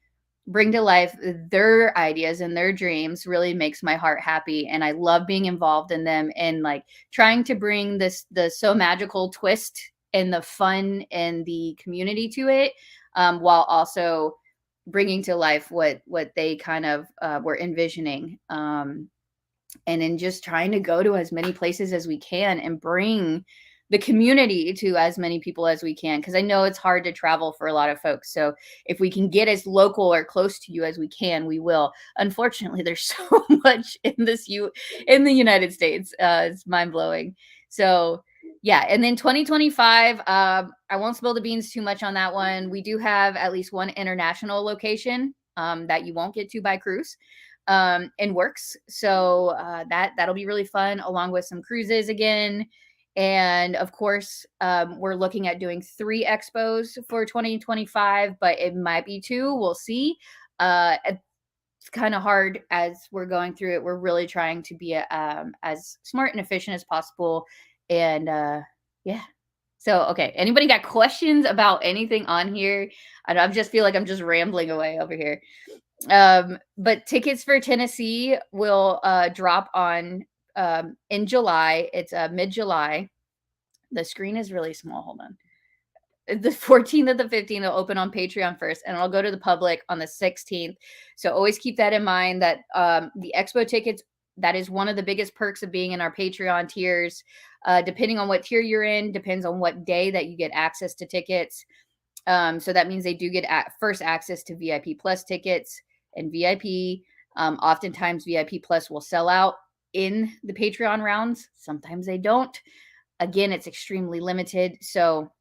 bring to life their ideas and their dreams really makes my heart happy. And I love being involved in them and like trying to bring the so magical twist and the fun and the community to it, while also bringing to life what they kind of were envisioning, and in just trying to go to as many places as we can and bring the community to as many people as we can, because I know it's hard to travel for a lot of folks. So if we can get as local or close to you as we can, we will. Unfortunately, there's so much in in the United States. It's mind-blowing. So yeah, and then 2025, I won't spill the beans too much on that one. We do have at least one international location that you won't get to by cruise, in works. So that'll be really fun, along with some cruises again. And of course, we're looking at doing 3 expos for 2025, but it might be 2. We'll see. It's kind of hard as we're going through it. We're really trying to be as smart and efficient as possible. And yeah. So, okay. Anybody got questions about anything on here? I just feel like I'm just rambling away over here. But tickets for Tennessee will drop on in July. It's mid-July. The screen is really small. Hold on. The 14th and the 15th will open on Patreon first, and I'll go to the public on the 16th. So always keep that in mind, that the expo tickets, that is one of the biggest perks of being in our Patreon tiers. Depending on what tier you're in, depends on what day that you get access to tickets. So that means they do get first access to VIP Plus tickets and VIP. Oftentimes VIP Plus will sell out in the Patreon rounds. Sometimes they don't. Again, it's extremely limited. So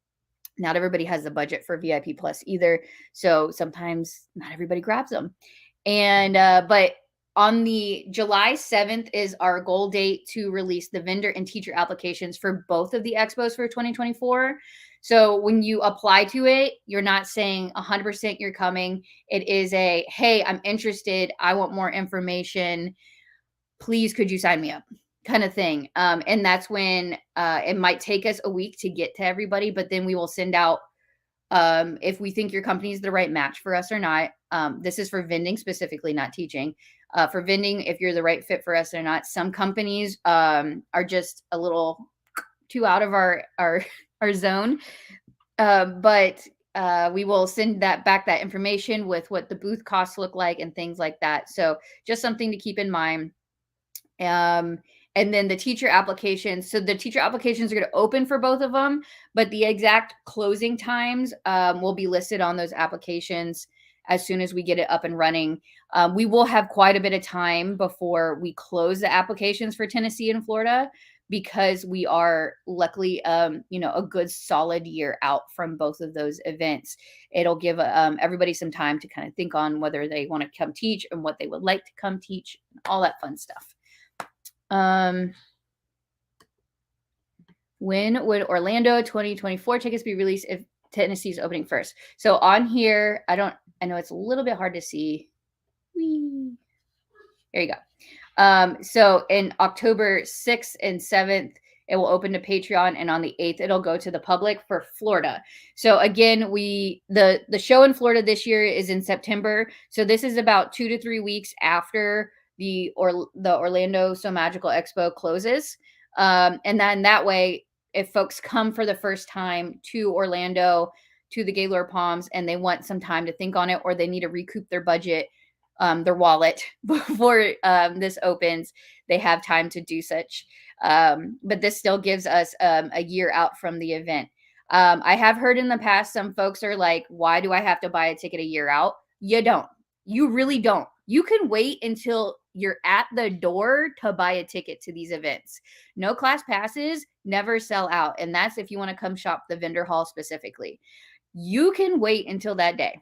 not everybody has the budget for VIP Plus either. So sometimes not everybody grabs them. And, but on the July 7th is our goal date to release the vendor and teacher applications for both of the expos for 2024. So when you apply to it, you're not saying 100% you're coming. It is a, hey, I'm interested. I want more information. Please, could you sign me up? Kind of thing. And that's when it might take us a week to get to everybody, but then we will send out if we think your company is the right match for us or not. This is for vending specifically, not teaching. For vending, if you're the right fit for us or not. Some companies are just a little too out of our zone, but we will send that information with what the booth costs look like and things like that. So just something to keep in mind. And then the teacher applications. So the teacher applications are going to open for both of them, but the exact closing times will be listed on those applications as soon as we get it up and running. We will have quite a bit of time before we close the applications for Tennessee and Florida, because we are luckily, a good solid year out from both of those events. It'll give everybody some time to kind of think on whether they want to come teach and what they would like to come teach, and all that fun stuff. When would Orlando 2024 tickets be released if Tennessee's opening first? So on here, I know it's a little bit hard to see. Whee. There you go. So in October 6th and 7th, it will open to Patreon, and on the 8th, it'll go to the public for Florida. So again, the show in Florida this year is in September. So this is about 2 to 3 weeks after the Orlando Sew Magical Expo closes. And then that way, if folks come for the first time to Orlando, to the Gaylord Palms, and they want some time to think on it, or they need to recoup their budget, their wallet before this opens, they have time to do such. But this still gives us a year out from the event. I have heard in the past, some folks are like, why do I have to buy a ticket a year out? You don't. You really don't. You can wait until you're at the door to buy a ticket to these events. No class passes never sell out. And that's if you want to come shop the vendor hall specifically. You can wait until that day.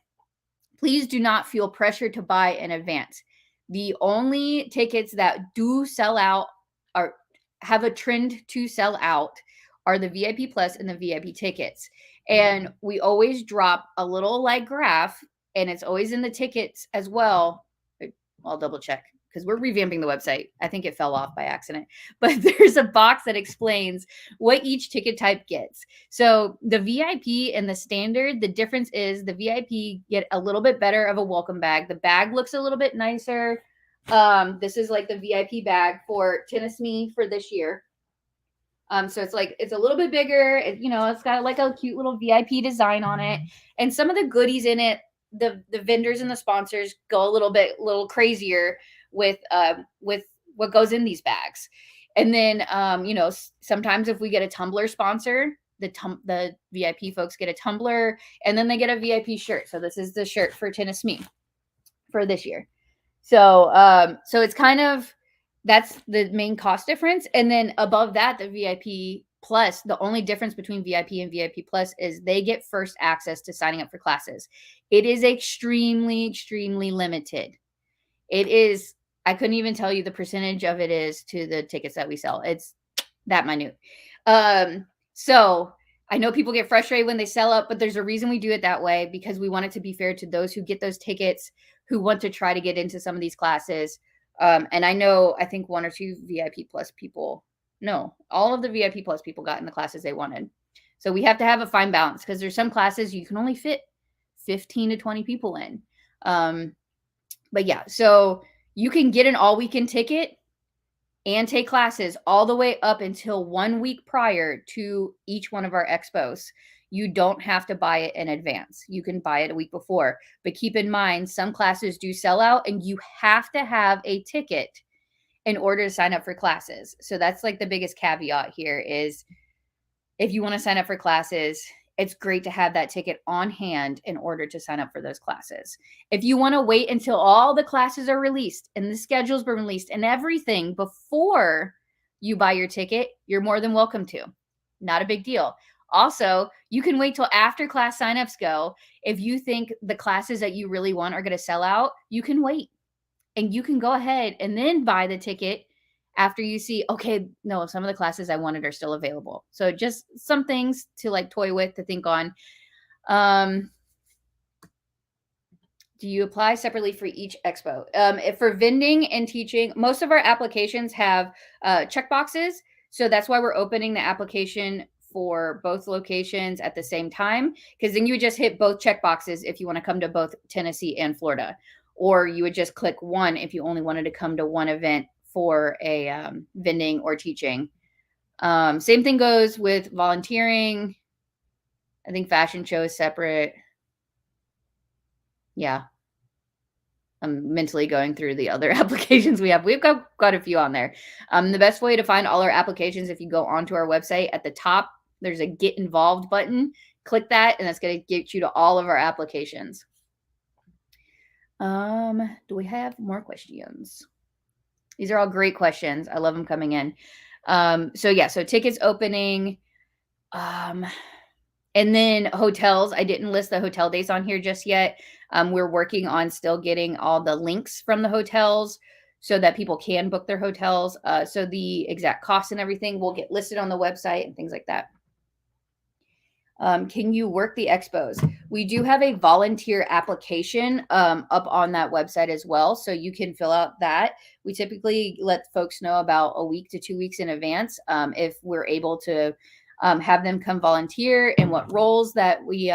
Please do not feel pressure to buy in advance. The only tickets that do sell out or have a trend to sell out are the VIP Plus and the VIP tickets. And we always drop a little like graph, and it's always in the tickets as well. I'll double check because we're revamping the website. I think it fell off by accident, but there's a box that explains what each ticket type gets. So the VIP and the standard, the difference is the VIP get a little bit better of a welcome bag. The bag looks a little bit nicer. This is like the VIP bag for Tenne-SME for this year. So it's a little bit bigger. It's got like a cute little VIP design on it, and some of the goodies in it. The vendors and the sponsors go a little crazier with what goes in these bags. And then sometimes if we get a tumbler sponsor, the VIP folks get a tumbler, and then they get a VIP shirt. So this is the shirt for Tenne-SME for this year. So it's kind of, that's the main cost difference. And then above that, the VIP Plus, the only difference between VIP and VIP Plus is they get first access to signing up for classes. It is extremely, extremely limited. It is, I couldn't even tell you the percentage of it is to the tickets that we sell. It's that minute. So I know people get frustrated when they sell up, but there's a reason we do it that way, because we want it to be fair to those who get those tickets, who want to try to get into some of these classes. And I think one or two VIP Plus people, no, all of the VIP Plus people got in the classes they wanted. So we have to have a fine balance, because there's some classes you can only fit 15 to 20 people in. But yeah, so you can get an all weekend ticket and take classes all the way up until 1 week prior to each one of our expos. You don't have to buy it in advance. You can buy it a week before. But keep in mind, some classes do sell out, and you have to have a ticket in order to sign up for classes. So that's like the biggest caveat here is, if you want to sign up for classes, it's great to have that ticket on hand in order to sign up for those classes. If you want to wait until all the classes are released and the schedule's been released and everything before you buy your ticket, you're more than welcome to. Not a big deal. Also, you can wait till after class signups go. If you think the classes that you really want are going to sell out, you can wait. And you can go ahead and then buy the ticket after you see, okay, no, some of the classes I wanted are still available. So just some things to like toy with, to think on. Do you apply separately for each expo? If for vending and teaching, most of our applications have checkboxes. So that's why we're opening the application for both locations at the same time, because then you would just hit both checkboxes if you want to come to both Tennessee and Florida. Or you would just click one if you only wanted to come to one event for a vending or teaching. Same thing goes with volunteering. I think fashion show is separate. Yeah. I'm mentally going through the other applications we have. We've got quite a few on there. The best way to find all our applications, if you go onto our website, at the top, there's a Get Involved button. Click that, and that's going to get you to all of our applications. Do we have more questions? These are all great questions. I love them coming in. So tickets opening, and then hotels. I didn't list the hotel dates on here just yet. We're working on still getting all the links from the hotels so that people can book their hotels. So the exact costs and everything will get listed on the website and things like that. Can you work the expos? We do have a volunteer application up on that website as well. So you can fill out that. We typically let folks know about a week to 2 weeks in advance if we're able to have them come volunteer and what roles that we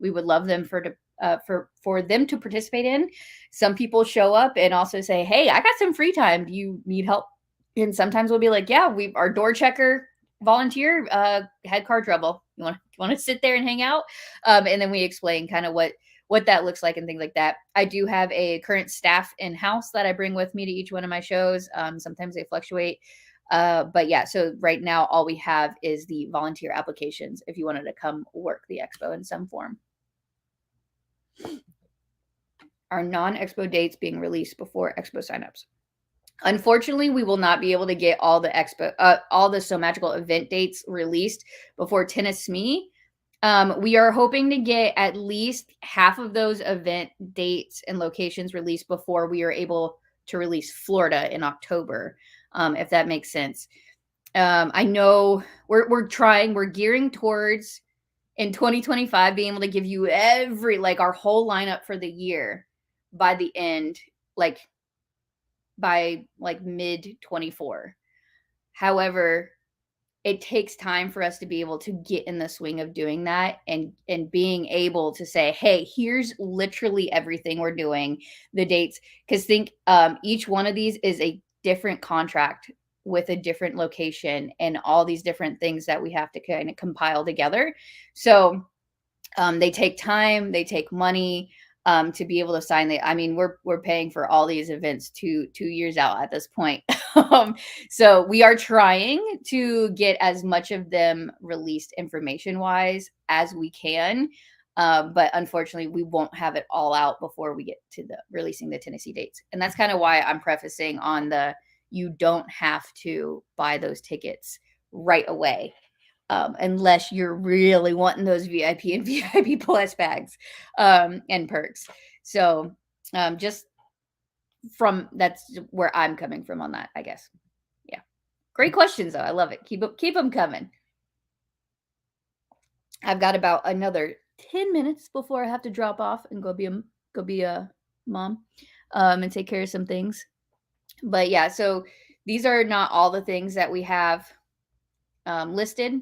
would love them for them to participate in. Some people show up and also say, hey, I got some free time. Do you need help? And sometimes we'll be like, yeah, our door checker volunteer had car trouble. You want to sit there and hang out? And then we explain kind of what that looks like and things like that. I do have a current staff in-house that I bring with me to each one of my shows. Sometimes they fluctuate. But yeah, so right now all we have is the volunteer applications if you wanted to come work the expo in some form. Are non-expo dates being released before expo signups? Unfortunately, we will not be able to get all the Sew Magical event dates released before Tenne-SME. We are hoping to get at least half of those event dates and locations released before we are able to release Florida in October, if that makes sense. I know we're gearing towards in 2025, being able to give you our whole lineup for the year by the end, by mid 24. However, it takes time for us to be able to get in the swing of doing that, and being able to say, hey, here's literally everything we're doing, the dates, because think each one of these is a different contract with a different location and all these different things that we have to kind of compile together. So they take time, they take money to be able to sign the. I mean, we're paying for all these events 2 years out at this point. So we are trying to get as much of them released information wise as we can. But unfortunately, we won't have it all out before we get to the releasing the Tennessee dates. And that's kind of why I'm prefacing on the, you don't have to buy those tickets right away. Unless you're really wanting those VIP and VIP plus bags and perks. So just from, that's where I'm coming from on that, I guess. Yeah. Great questions though. I love it. Keep them coming. I've got about another 10 minutes before I have to drop off and go be a mom and take care of some things. But yeah, so these are not all the things that we have listed,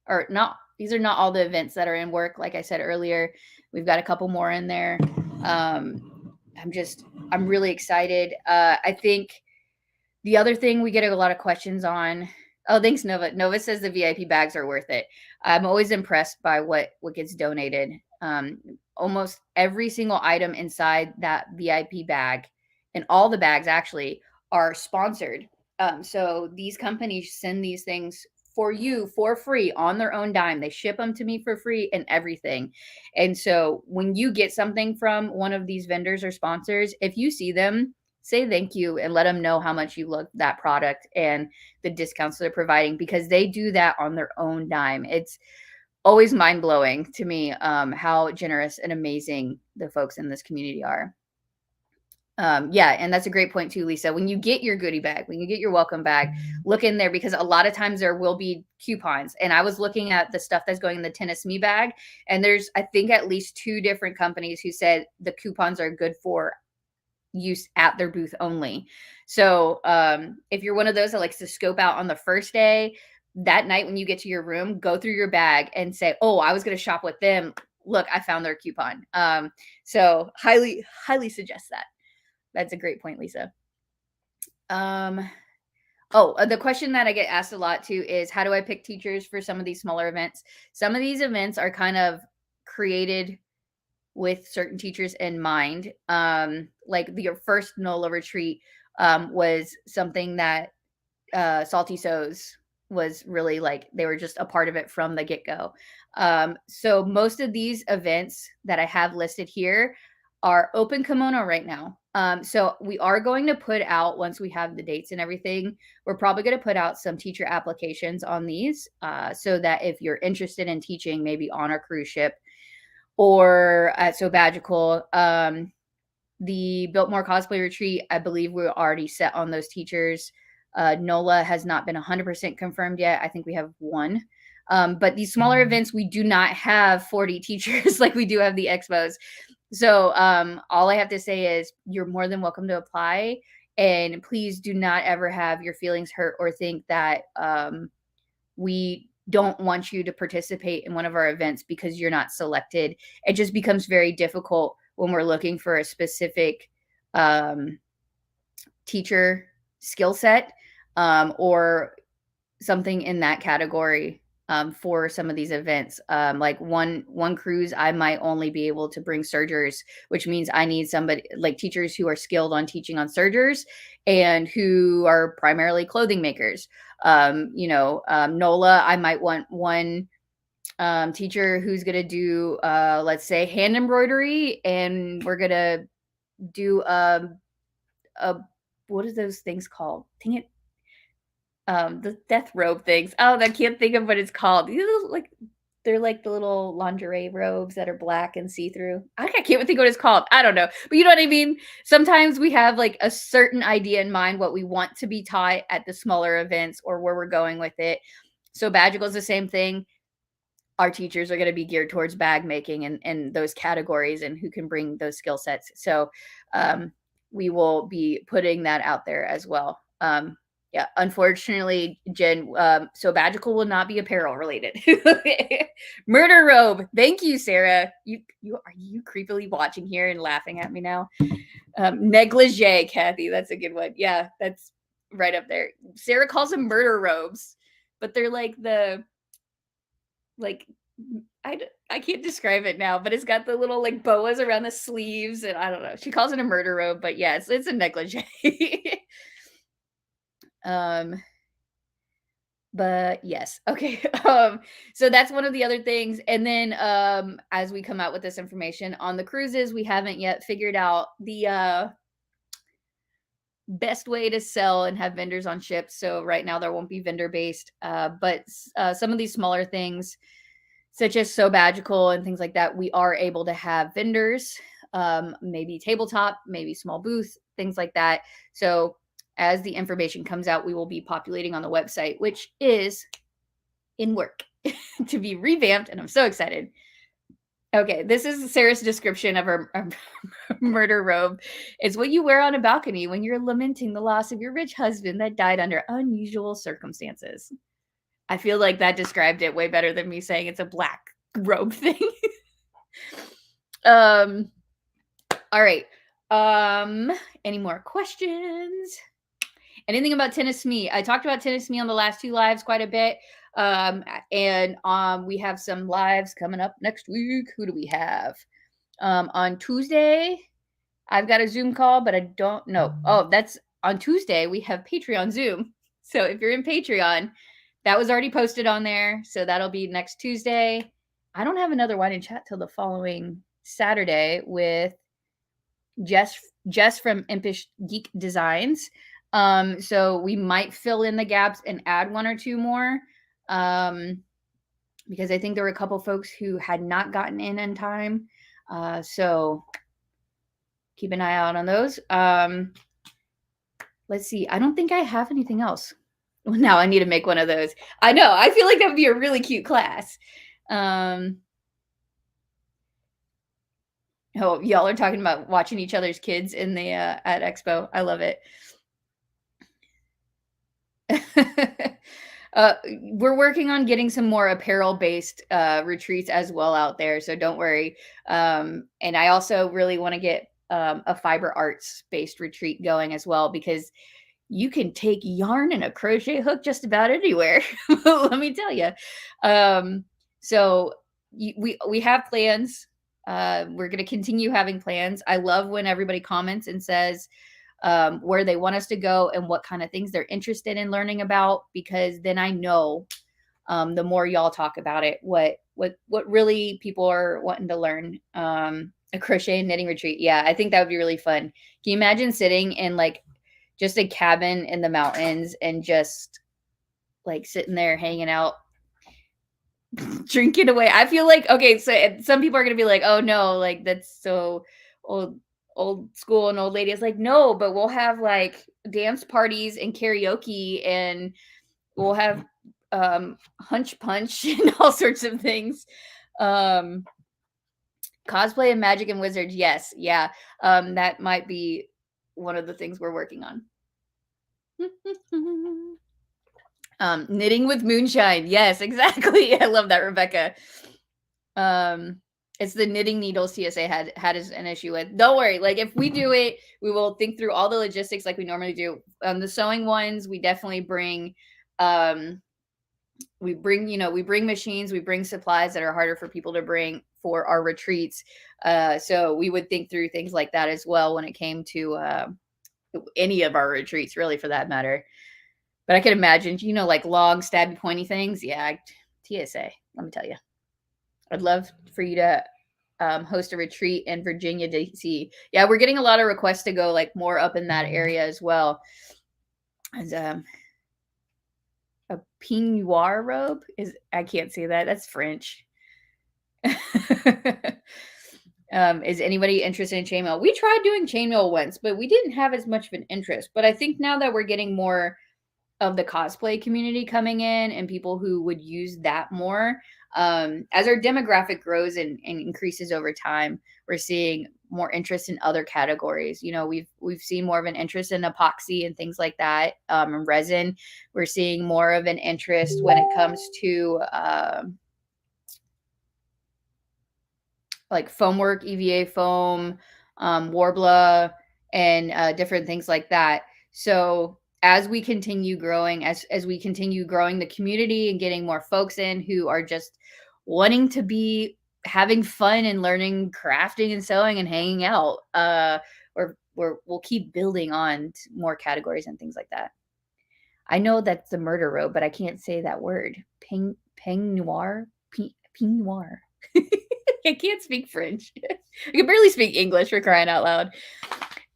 or not. These are not all the events that are in work. Like I said earlier, we've got a couple more in there. I'm really excited. I think the other thing we get a lot of questions on. Oh, thanks, Nova. Nova says the VIP bags are worth it. I'm always impressed by what gets donated. Almost every single item inside that VIP bag, and all the bags actually, are sponsored. So these companies send these things for you for free on their own dime. They ship them to me for free and everything. And so when you get something from one of these vendors or sponsors, if you see them, say thank you and let them know how much you love that product and the discounts they're providing, because they do that on their own dime. It's always mind-blowing to me how generous and amazing the folks in this community are. Yeah, and that's a great point too, Lisa. When you get your goodie bag, when you get your welcome bag, look in there, because a lot of times there will be coupons. And I was looking at the stuff that's going in the Tenne-SME bag, and there's, I think, at least 2 different companies who said the coupons are good for use at their booth only. So if you're one of those that likes to scope out on the first day, that night when you get to your room, go through your bag and say, oh, I was going to shop with them. Look, I found their coupon. So highly suggest that. That's a great point, Lisa. The question that I get asked a lot too is, how do I pick teachers for some of these smaller events? Some of these events are kind of created with certain teachers in mind. Like your first NOLA retreat was something that Salty Sews was really like, they were just a part of it from the get-go. So most of these events that I have listed here are open kimono right now. So we are going to put out, once we have the dates and everything, we're probably going to put out some teacher applications on these so that if you're interested in teaching, maybe on a cruise ship or at Sew Bagical, the Biltmore Cosplay Retreat, I believe we're already set on those teachers. NOLA has not been 100% confirmed yet. I think we have 1. But these smaller events, we do not have 40 teachers like we do have the expos. So all I have to say is you're more than welcome to apply. And please do not ever have your feelings hurt or think that we don't want you to participate in one of our events because you're not selected. It just becomes very difficult when we're looking for a specific teacher skill set or something in that category for some of these events. Like one cruise, I might only be able to bring sergers, which means I need somebody like teachers who are skilled on teaching on sergers and who are primarily clothing makers. NOLA, I might want one teacher who's going to do, let's say, hand embroidery, and we're going to do what are those things called? Dang it. The death robe things. Oh, I can't think of what it's called. They're like the little lingerie robes that are black and see-through. I can't even think what it's called. I don't know. But you know what I mean? Sometimes we have like a certain idea in mind what we want to be taught at the smaller events or where we're going with it. So Bagical is the same thing. our teachers are going to be geared towards bag making and those categories and who can bring those skill sets. So we will be putting that out there as well. Yeah, unfortunately, Jen, Sew Bagical will not be apparel related. Murder robe. Thank you, Sarah. You are you creepily watching here and laughing at me now? Negligee, Kathy. That's a good one. Yeah, that's right up there. Sarah calls them murder robes, but they're like I can't describe it now, but it's got the little like boas around the sleeves, and I don't know. She calls it a murder robe, but yes, it's a negligee. But yes, okay. So that's one of the other things. And then as we come out with this information on the cruises, we haven't yet figured out the best way to sell and have vendors on ships. So right now there won't be vendor based, but some of these smaller things, such as Sew Bagical and things like that, we are able to have vendors, maybe tabletop, maybe small booth, things like that. So as the information comes out, we will be populating on the website, which is in work to be revamped, and I'm so excited. Okay, this is Sarah's description of her murder robe. It's what you wear on a balcony when you're lamenting the loss of your rich husband that died under unusual circumstances. I feel like that described it way better than me saying it's a black robe thing. All right. Any more questions? Anything about Tenne-SME? I talked about Tenne-SME on the last 2 lives quite a bit. And we have some lives coming up next week. Who do we have? On Tuesday, I've got a Zoom call, but I don't know. Oh, that's on Tuesday. We have Patreon Zoom. So if you're in Patreon, that was already posted on there. So that'll be next Tuesday. I don't have another wine and chat till the following Saturday with Jess from Impish Geek Designs. So we might fill in the gaps and add 1 or 2 more. Because I think there were a couple folks who had not gotten in time. So keep an eye out on those. Let's see. I don't think I have anything else. Well, now I need to make one of those. I know. I feel like that would be a really cute class. Oh, y'all are talking about watching each other's kids in the at Expo. I love it. We're working on getting some more apparel-based retreats as well out there, so don't worry. And I also really want to get a fiber arts-based retreat going as well, because you can take yarn and a crochet hook just about anywhere. Let me tell you. So we have plans. We're going to continue having plans. I love when everybody comments and says where they want us to go and what kind of things they're interested in learning about, because then I know the more y'all talk about it, what really people are wanting to learn. A crochet and knitting retreat. Yeah, I think that would be really fun. Can you imagine sitting in like just a cabin in the mountains and just like sitting there hanging out, drinking away? I feel like, okay, so some people are going to be like, oh no, like that's so old school and old lady. It's like, no, but we'll have like dance parties and karaoke, and we'll have hunch punch and all sorts of things. Cosplay and magic and wizards. Yes. Yeah. That might be one of the things we're working on. Knitting with moonshine. Yes, exactly. I love that, Rebecca. It's the knitting needles TSA had an issue with. Don't worry. Like if we do it, we will think through all the logistics like we normally do. The sewing ones, we definitely bring, we bring machines, we bring supplies that are harder for people to bring for our retreats. So we would think through things like that as well when it came to any of our retreats, really, for that matter. But I could imagine, like long, stabby, pointy things. Yeah, TSA, let me tell you. I'd love for you to host a retreat in Virginia, DC. Yeah, we're getting a lot of requests to go like more up in that area as well. And a peignoir robe I can't say that. That's French. Is anybody interested in chainmail? We tried doing chainmail once, but we didn't have as much of an interest. But I think now that we're getting more of the cosplay community coming in and people who would use that more, As our demographic grows and increases over time, we're seeing more interest in other categories. You know, we've seen more of an interest in epoxy and things like that, and resin. We're seeing more of an interest when it comes to like foam work, EVA foam, Warbler, and different things like that. So as we continue growing, as we continue growing the community and getting more folks in who are just wanting to be having fun and learning crafting and sewing and hanging out, we'll keep building on more categories and things like that. I know that's the murder row, but I can't say that word. Ping noir, ping noir. I can't speak French. I can barely speak English, for crying out loud.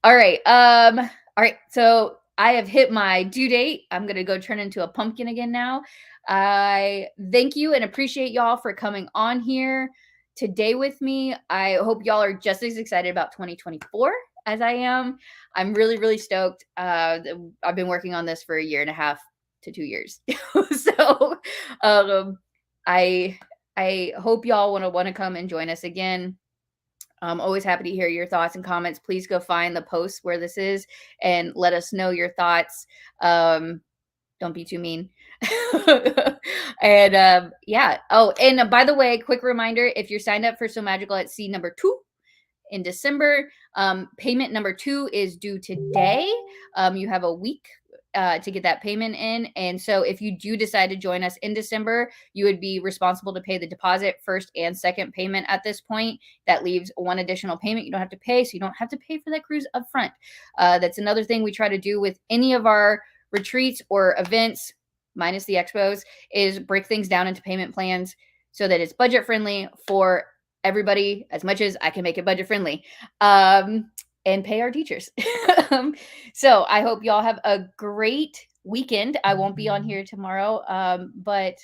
All right. All right. So I have hit my due date. I'm going to go turn into a pumpkin again now. I thank you and appreciate y'all for coming on here today with me. I hope y'all are just as excited about 2024 as I am. I'm really, really stoked. I've been working on this for 1.5 to 2 years. So I hope y'all want to come and join us again. I'm always happy to hear your thoughts and comments. Please go find the post where this is and let us know your thoughts. Don't be too mean. And yeah. Oh, and by the way, quick reminder, if you're signed up for Sew Magical at C number 2 in December, payment number 2 is due today. You have a week to get that payment in. And so if you do decide to join us in December, you would be responsible to pay the deposit, first and second payment at this point. That leaves one additional payment you don't have to pay. So you don't have to pay for that cruise up front. That's another thing we try to do with any of our retreats or events, minus the expos, is break things down into payment plans so that it's budget friendly for everybody as much as I can make it budget friendly. And pay our teachers. So I hope y'all have a great weekend. I won't be on here tomorrow, but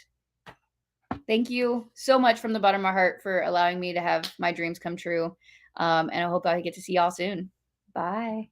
thank you so much from the bottom of my heart for allowing me to have my dreams come true. And I hope I get to see y'all soon. Bye.